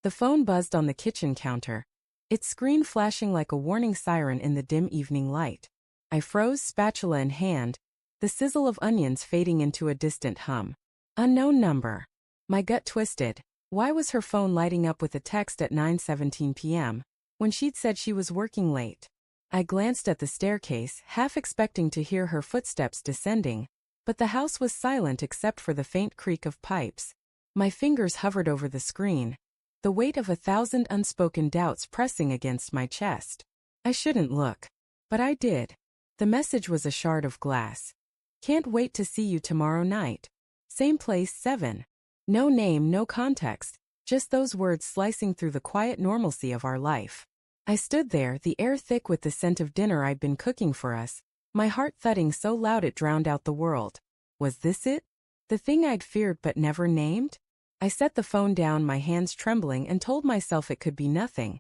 The phone buzzed on the kitchen counter, its screen flashing like a warning siren in the dim evening light. I froze, spatula in hand, the sizzle of onions fading into a distant hum. Unknown number. My gut twisted. Why was her phone lighting up with a text at 9:17 p.m., when she'd said she was working late? I glanced at the staircase, half expecting to hear her footsteps descending, but the house was silent except for the faint creak of pipes. My fingers hovered over the screen, the weight of 1,000 unspoken doubts pressing against my chest. I shouldn't look. But I did. The message was a shard of glass. Can't wait to see you tomorrow night. Same place, 7. No name, no context, just those words slicing through the quiet normalcy of our life. I stood there, the air thick with the scent of dinner I'd been cooking for us, my heart thudding so loud it drowned out the world. Was this it? The thing I'd feared but never named? I set the phone down, my hands trembling, and told myself it could be nothing.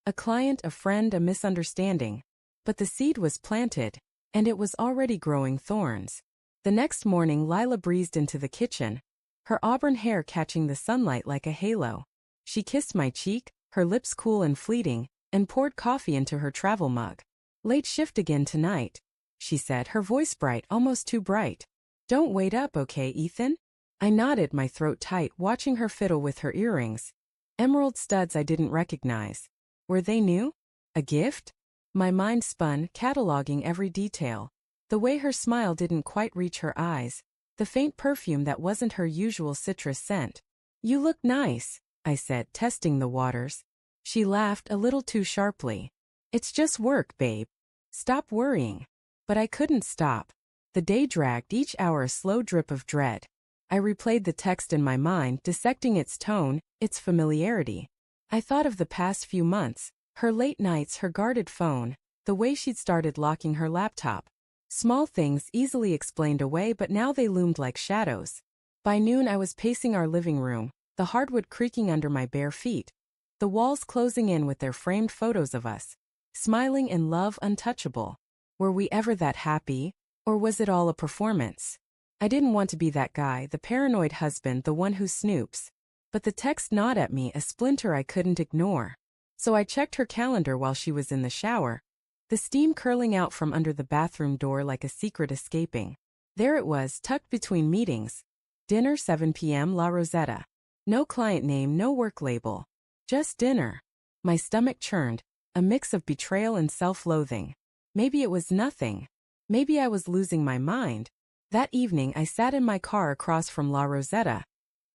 A client, a friend, a misunderstanding. But the seed was planted, and it was already growing thorns. The next morning Lila breezed into the kitchen, her auburn hair catching the sunlight like a halo. She kissed my cheek, her lips cool and fleeting, and poured coffee into her travel mug. Late shift again tonight, she said, her voice bright, almost too bright. Don't wait up, okay, Ethan? I nodded, my throat tight, watching her fiddle with her earrings. Emerald studs I didn't recognize. Were they new? A gift? My mind spun, cataloging every detail. The way her smile didn't quite reach her eyes, the faint perfume that wasn't her usual citrus scent. You look nice, I said, testing the waters. She laughed a little too sharply. It's just work, babe. Stop worrying. But I couldn't stop. The day dragged, each hour a slow drip of dread. I replayed the text in my mind, dissecting its tone, its familiarity. I thought of the past few months, her late nights, her guarded phone, the way she'd started locking her laptop. Small things easily explained away, but now they loomed like shadows. By noon I was pacing our living room, the hardwood creaking under my bare feet, the walls closing in with their framed photos of us, smiling in love untouchable. Were we ever that happy, or was it all a performance? I didn't want to be that guy, the paranoid husband, the one who snoops. But the text gnawed at me, a splinter I couldn't ignore. So I checked her calendar while she was in the shower, the steam curling out from under the bathroom door like a secret escaping. There it was, tucked between meetings. Dinner 7 p.m. La Rosetta. No client name, no work label. Just dinner. My stomach churned, a mix of betrayal and self-loathing. Maybe it was nothing. Maybe I was losing my mind. That evening I sat in my car across from La Rosetta,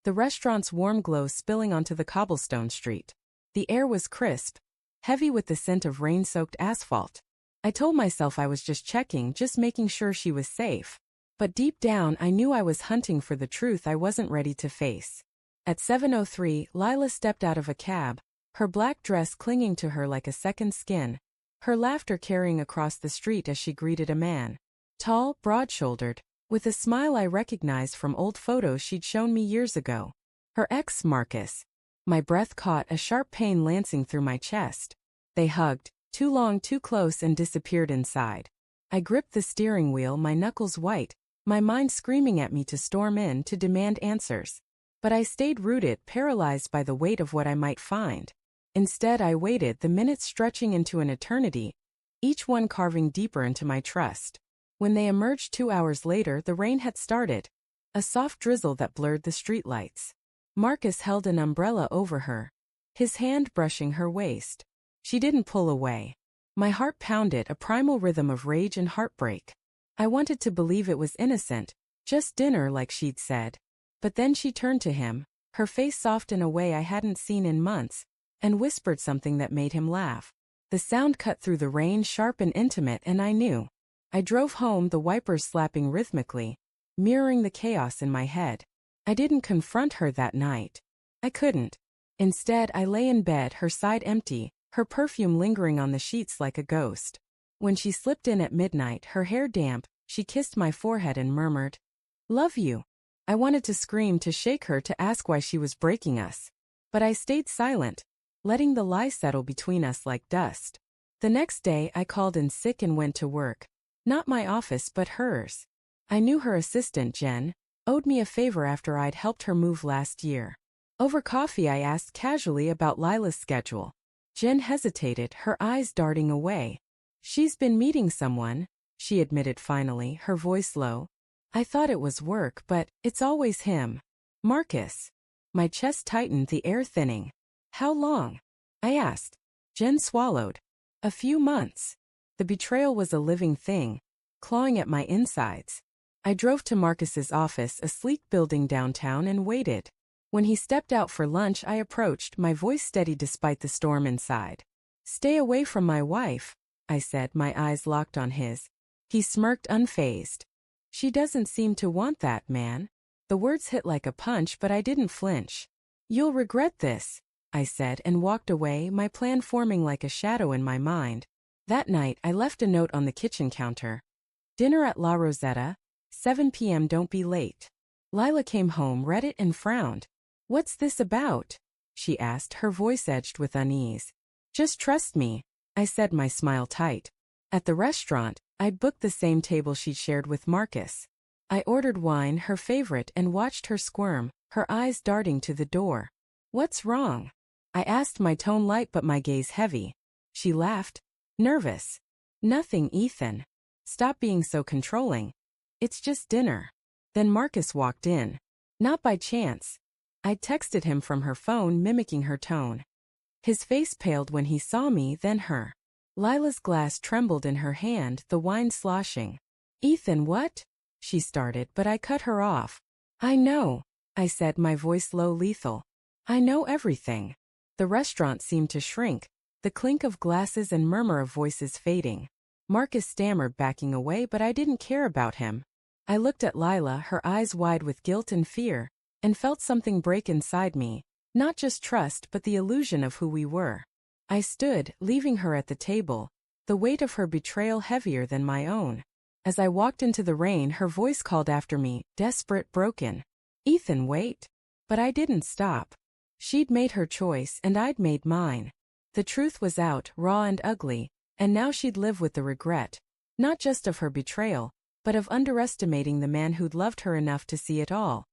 the restaurant's warm glow spilling onto the cobblestone street. The air was crisp, heavy with the scent of rain-soaked asphalt. I told myself I was just checking, just making sure she was safe. But deep down I knew I was hunting for the truth I wasn't ready to face. At 7:03, Lila stepped out of a cab, her black dress clinging to her like a second skin, her laughter carrying across the street as she greeted a man. Tall, broad-shouldered, with a smile I recognized from old photos she'd shown me years ago. Her ex, Marcus. My breath caught, a sharp pain lancing through my chest. They hugged, too long, too close, and disappeared inside. I gripped the steering wheel, my knuckles white, my mind screaming at me to storm in, to demand answers. But I stayed rooted, paralyzed by the weight of what I might find. Instead I waited, the minutes stretching into an eternity, each one carving deeper into my trust. When they emerged 2 hours later, the rain had started, a soft drizzle that blurred the streetlights. Marcus held an umbrella over her, his hand brushing her waist. She didn't pull away. My heart pounded, a primal rhythm of rage and heartbreak. I wanted to believe it was innocent, just dinner like she'd said. But then she turned to him, her face soft in a way I hadn't seen in months, and whispered something that made him laugh. The sound cut through the rain, sharp and intimate, and I knew. I drove home, the wipers slapping rhythmically, mirroring the chaos in my head. I didn't confront her that night. I couldn't. Instead, I lay in bed, her side empty, her perfume lingering on the sheets like a ghost. When she slipped in at midnight, her hair damp, she kissed my forehead and murmured, "Love you." I wanted to scream, to shake her, to ask why she was breaking us. But I stayed silent, letting the lie settle between us like dust. The next day, I called in sick and went to work. Not my office, but hers. I knew her assistant, Jen, owed me a favor after I'd helped her move last year. Over coffee, I asked casually about Lila's schedule. Jen hesitated, her eyes darting away. She's been meeting someone, she admitted finally, her voice low. I thought it was work, but it's always him. Marcus. My chest tightened, the air thinning. How long? I asked. Jen swallowed. A few months. The betrayal was a living thing, clawing at my insides. I drove to Marcus's office, a sleek building downtown, and waited. When he stepped out for lunch, I approached, my voice steady despite the storm inside. Stay away from my wife, I said, my eyes locked on his. He smirked, unfazed. She doesn't seem to want that, man. The words hit like a punch, but I didn't flinch. You'll regret this, I said, and walked away, my plan forming like a shadow in my mind. That night, I left a note on the kitchen counter. Dinner at La Rosetta, 7 p.m. Don't be late. Lila came home, read it, and frowned. What's this about? She asked, her voice edged with unease. Just trust me, I said, my smile tight. At the restaurant, I'd booked the same table she'd shared with Marcus. I ordered wine, her favorite, and watched her squirm, her eyes darting to the door. What's wrong? I asked, my tone light but my gaze heavy. She laughed. Nervous. Nothing, Ethan. Stop being so controlling. It's just dinner. Then Marcus walked in. Not by chance. I'd texted him from her phone, mimicking her tone. His face paled when he saw me, then her. Lila's glass trembled in her hand, the wine sloshing. Ethan, what? She started, but I cut her off. I know, I said, my voice low, lethal. I know everything. The restaurant seemed to shrink, the clink of glasses and murmur of voices fading. Marcus stammered, backing away, but I didn't care about him. I looked at Lila, her eyes wide with guilt and fear, and felt something break inside me, not just trust but the illusion of who we were. I stood, leaving her at the table, the weight of her betrayal heavier than my own. As I walked into the rain, her voice called after me, desperate, broken. Ethan, wait. But I didn't stop. She'd made her choice, and I'd made mine. The truth was out, raw and ugly, and now she'd live with the regret, not just of her betrayal, but of underestimating the man who'd loved her enough to see it all.